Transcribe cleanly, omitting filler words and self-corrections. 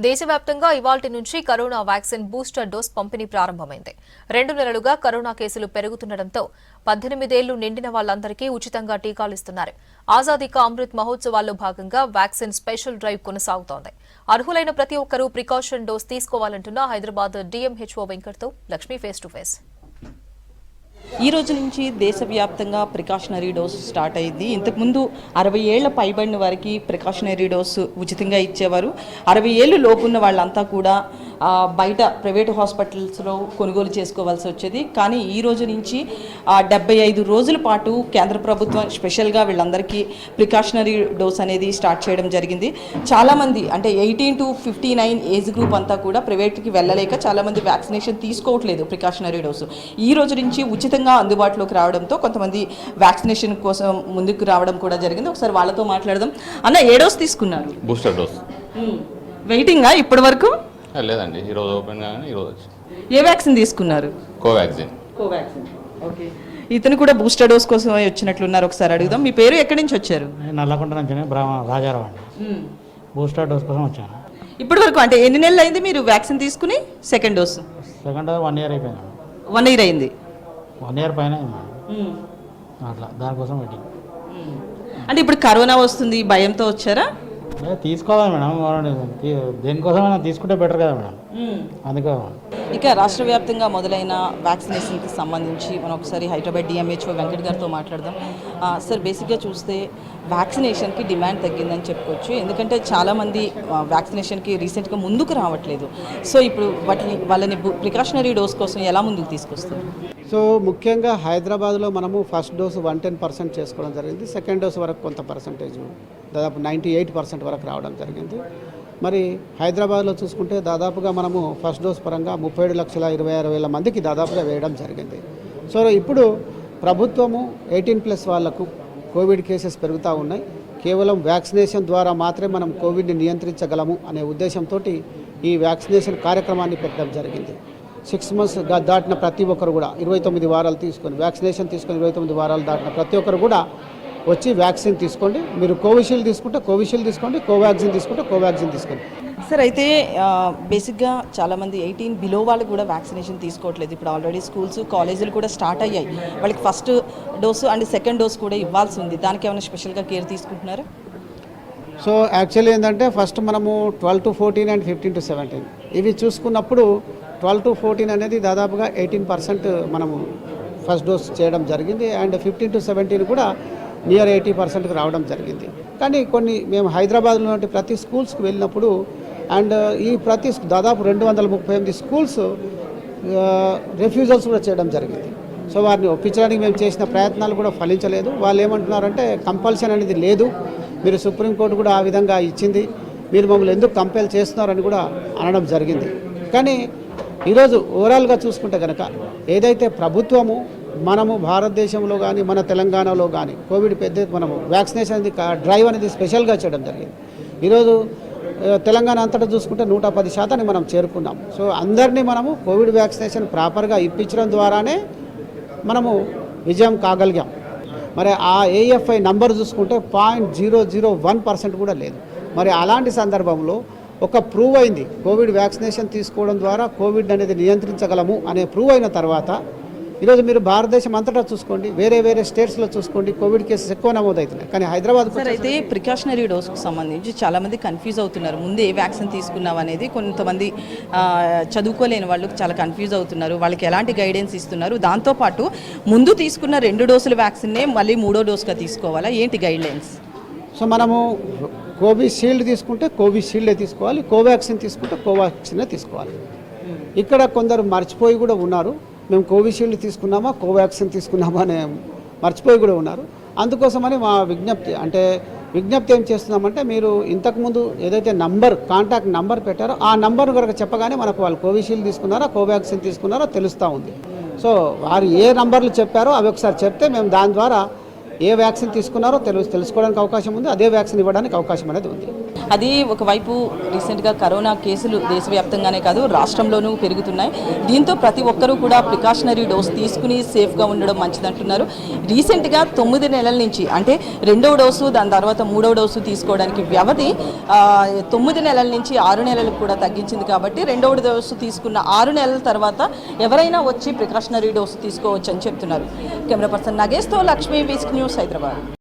దేశవ్యాప్తంగా ఇవాల్టి నుంచి కరోనా వ్యాక్సిన్ బూస్టర్ డోస్ పంపిణీ ప్రారంభమైంది. 2 నెలలుగా కరోనా కేసులు పెరుగుతుండటంతో 18 ఏళ్లు నిండిన వాళ్లందరికీ ఉచితంగా టీకాలిస్తున్నారు. ఆజాదీ కా అమృత్ మహోత్సవాల్లో భాగంగా వ్యాక్సిన్ స్పెషల్ డ్రైవ్ కొనసాగుతోంది. అర్హులైన ప్రతి ఒక్కరూ ప్రికాషన్ డోస్ తీసుకోవాలంటున్న హైదరాబాద్ డీఎంహెచ్ఓ వెంకట్తో లక్ష్మి ఫేస్ టు ఫేస్. ఈ రోజు నుంచి దేశవ్యాప్తంగా ప్రికాషనరీ డోస్ స్టార్ట్ అయింది. ఇంతకుముందు 60 ఏళ్ల పైబడిన వారికి ప్రికాషనరీ డోసు ఉచితంగా ఇచ్చేవారు. 60 ఏళ్ళు లోపు ఉన్న వాళ్ళంతా కూడా బయట ప్రైవేట్ హాస్పిటల్స్లో కొనుగోలు చేసుకోవాల్సి వచ్చేది. కానీ ఈ రోజు నుంచి 75 రోజుల పాటు కేంద్ర ప్రభుత్వం స్పెషల్గా వీళ్ళందరికీ ప్రికాషనరీ డోస్ అనేది స్టార్ట్ చేయడం జరిగింది. చాలామంది అంటే 18 to 59 ఏజ్ గ్రూప్ అంతా కూడా ప్రైవేట్కి వెళ్ళలేక చాలామంది వ్యాక్సినేషన్ తీసుకోవట్లేదు ప్రికాషనరీ డోసు. ఈ రోజు నుంచి ఉచితంగా అందుబాటులోకి రావడంతో కొంతమంది వ్యాక్సినేషన్ కోసం ముందుకు రావడం కూడా జరిగింది. ఒకసారి వాళ్ళతో మాట్లాడదాం. అన్న, ఏ డోస్ తీసుకున్నారు? Booster dose. వెయిటింగా ఇప్పటి వరకు? లేదండి, ఈరోజు ఓపెన్ కానీ ఈరోజు వచ్చి. ఏ వ్యాక్సిన్ తీసుకున్నారు? కోవాక్సిన్. ఓకే. ఇతను కూడా బూస్టర్ డోస్ కోసం వచ్చినట్లున్నారు. ఒకసారి అడుగుదాం. మీ పేరు, ఎక్కడి నుంచి వచ్చారు? నల్లకొండ నుంచి రాజారావు అండి. బూస్టర్ డోస్ కోసం వచ్చాను. ఇప్పటి వరకు అంటే ఎన్ని నెలలు అయింది మీరు వ్యాక్సిన్ తీసుకుని? సెకండ్ డోస్ 1 year అయిపోయింది. 1 year అయింది. 1 year పైన అట్లా దానికోసం వెయిటింగ్. అంటే ఇప్పుడు కరోనా వస్తుంది భయంతో వచ్చారా? తీసుకోవాలి మేడం, దేనికోసమైనా తీసుకుంటే బెటర్ కదా మేడం, అందుకే. ఇక రాష్ట్ర వ్యాప్తంగా మొదలైన వ్యాక్సినేషన్కి సంబంధించి మనం ఒకసారి హైదరాబాద్ డిఎంహెచ్ఓ వెంకట్ గారితో మాట్లాడదాం. సార్, బేసిక్గా చూస్తే వ్యాక్సినేషన్కి డిమాండ్ తగ్గిందని చెప్పుకోవచ్చు. ఎందుకంటే చాలామంది వ్యాక్సినేషన్కి రీసెంట్గా ముందుకు రావట్లేదు. సో ఇప్పుడు వాళ్ళని ప్రికాషనరీ డోస్ కోసం ఎలా ముందుకు తీసుకొస్తారు? సో ముఖ్యంగా హైదరాబాద్లో మనము ఫస్ట్ డోసు 110% చేసుకోవడం జరిగింది. సెకండ్ డోసు వరకు కొంత పర్సంటేజ్ దాదాపు 98% వరకు రావడం జరిగింది. మరి హైదరాబాద్లో చూసుకుంటే దాదాపుగా మనము ఫస్ట్ డోస్ పరంగా 37,26,000 మందికి దాదాపుగా వేయడం జరిగింది. సో ఇప్పుడు ప్రభుత్వము 18+ వాళ్లకు కోవిడ్ కేసెస్ పెరుగుతూ ఉన్నాయి. కేవలం వ్యాక్సినేషన్ ద్వారా మాత్రమే మనం కోవిడ్ని నియంత్రించగలము అనే ఉద్దేశంతో ఈ వ్యాక్సినేషన్ కార్యక్రమాన్ని పెట్టడం జరిగింది. 6 months దాటిన ప్రతి ఒక్కరు కూడా 29 వారాలు తీసుకొని వ్యాక్సినేషన్ తీసుకొని 29 వారాలు దాటిన ప్రతి ఒక్కరు కూడా వచ్చి వ్యాక్సిన్ తీసుకోండి. మీరు కోవిషీల్డ్ తీసుకుంటే కోవిషీల్డ్ తీసుకోండి, కోవాక్సిన్ తీసుకుంటే కోవాక్సిన్ తీసుకోండి. సార్, అయితే బేసిక్గా చాలామంది 18 బిలో వాళ్ళు కూడా వ్యాక్సినేషన్ తీసుకోవట్లేదు. ఇప్పుడు ఆల్రెడీ స్కూల్స్, కాలేజీలు కూడా స్టార్ట్ అయ్యాయి. వాళ్ళకి first dose and second dose కూడా ఇవ్వాల్సి ఉంది. దానికి ఏమైనా స్పెషల్గా కేర్ తీసుకుంటున్నారా? సో యాక్చువల్లీ ఏంటంటే ఫస్ట్ మనము 12 to 14 అండ్ 15 to 17 ఇవి చూసుకున్నప్పుడు 12 to 14 అనేది దాదాపుగా 18% మనము ఫస్ట్ డోస్ చేయడం జరిగింది. అండ్ 15 to 17 కూడా నియర్ 80%కి రావడం జరిగింది. కానీ మేము హైదరాబాద్లో ప్రతి స్కూల్స్కి వెళ్ళినప్పుడు అండ్ ఈ దాదాపు 238 స్కూల్స్ రిఫ్యూజల్స్ కూడా చేయడం జరిగింది. సో వారిని ఒప్పించడానికి మేము చేసిన ప్రయత్నాలు కూడా ఫలించలేదు. వాళ్ళు ఏమంటున్నారంటే కంపల్షన్ అనేది లేదు, మీరు సుప్రీంకోర్టు కూడా ఆ విధంగా ఇచ్చింది, మీరు మమ్మల్ని ఎందుకు కంపెల్ చేస్తున్నారని కూడా అనడం జరిగింది. కానీ ఈరోజు ఓవరాల్గా చూసుకుంటే కనుక ఏదైతే ప్రభుత్వము మనము భారతదేశంలో కానీ మన తెలంగాణలో కానీ కోవిడ్ మనము వ్యాక్సినేషన్ డ్రైవ్ అనేది స్పెషల్గా చేయడం జరిగింది. ఈరోజు తెలంగాణ అంతటా చూసుకుంటే 110% మనం చేరుకున్నాం. సో అందరినీ మనము కోవిడ్ వ్యాక్సినేషన్ ప్రాపర్గా ఇప్పించడం ద్వారానే మనము విజయం కాగలిగాం. మరి ఆ ఏఎఫ్ఐ నంబర్ చూసుకుంటే 0.001% కూడా లేదు. మరి అలాంటి సందర్భంలో ఒక ప్రూవ్ అయింది, కోవిడ్ వ్యాక్సినేషన్ తీసుకోవడం ద్వారా కోవిడ్ అనేది నియంత్రించగలము అనే ప్రూవ్ అయిన తర్వాత ఈరోజు మీరు భారతదేశం అంతటా చూసుకోండి, వేరే స్టేట్స్లో చూసుకోండి, కోవిడ్ కేసెస్ ఎక్కువ నమోదవుతున్నాయి. కానీ హైదరాబాద్ సార్, అయితే ప్రికాషనరీ డోస్కు సంబంధించి చాలామంది కన్ఫ్యూజ్ అవుతున్నారు. ముందే ఏ వ్యాక్సిన్ తీసుకున్నాం అనేది కొంతమంది చదువుకోలేని వాళ్ళు చాలా కన్ఫ్యూజ్ అవుతున్నారు. వాళ్ళకి ఎలాంటి గైడెన్స్ ఇస్తున్నారు? దాంతోపాటు ముందు తీసుకున్న 2 డోసుల వ్యాక్సిన్నే మళ్ళీ 3వ డోస్గా తీసుకోవాలా? ఏంటి గైడ్లైన్స్? సో మనము కోవిషీల్డ్ తీసుకుంటే కోవిషీల్డే తీసుకోవాలి, కోవాక్సిన్ తీసుకుంటే కోవాక్సినే తీసుకోవాలి. ఇక్కడ కొందరు మర్చిపోయి కూడా ఉన్నారు, మేము కోవిషీల్డ్ తీసుకున్నామా కోవాక్సిన్ తీసుకున్నామా అని మర్చిపోయి కూడా ఉన్నారు. అందుకోసమని మా విజ్ఞప్తి ఏం చేస్తున్నామంటే, మీరు ఇంతకుముందు ఏదైతే కాంటాక్ట్ నంబర్ పెట్టారో ఆ నంబర్ కనుక చెప్పగానే మనకు వాళ్ళు కోవిషీల్డ్ తీసుకున్నారా కోవాక్సిన్ తీసుకున్నారో తెలుస్తూ ఉంది. సో వారు ఏ నంబర్లు చెప్పారో అవి ఒకసారి చెప్తే మేము దాని ద్వారా ఏ వ్యాక్సిన్ తీసుకున్నారో తెలుసుకోవడానికి అవకాశం ఉంది, అదే వ్యాక్సిన్ ఇవ్వడానికి అవకాశం అనేది ఉంది. అది ఒకవైపు రీసెంట్గా కరోనా కేసులు దేశవ్యాప్తంగానే కాదు రాష్ట్రంలోనూ పెరుగుతున్నాయి. దీంతో ప్రతి ఒక్కరూ కూడా ప్రికాషనరీ డోస్ తీసుకుని సేఫ్గా ఉండడం మంచిదంటున్నారు. రీసెంట్గా 9 నెలల నుంచి అంటే 2వ డోసు దాని తర్వాత 3వ డోసు తీసుకోవడానికి వ్యవధి 9 నెలల నుంచి 6 నెలలకు కూడా తగ్గించింది. కాబట్టి 2వ డోసు తీసుకున్న 6 నెలల తర్వాత ఎవరైనా వచ్చి ప్రికాషనరీ డోసు తీసుకోవచ్చు అని చెప్తున్నారు. కెమెరా పర్సన్ నగేష్తో లక్ష్మీ, వీస్క్ న్యూస్, హైదరాబాద్.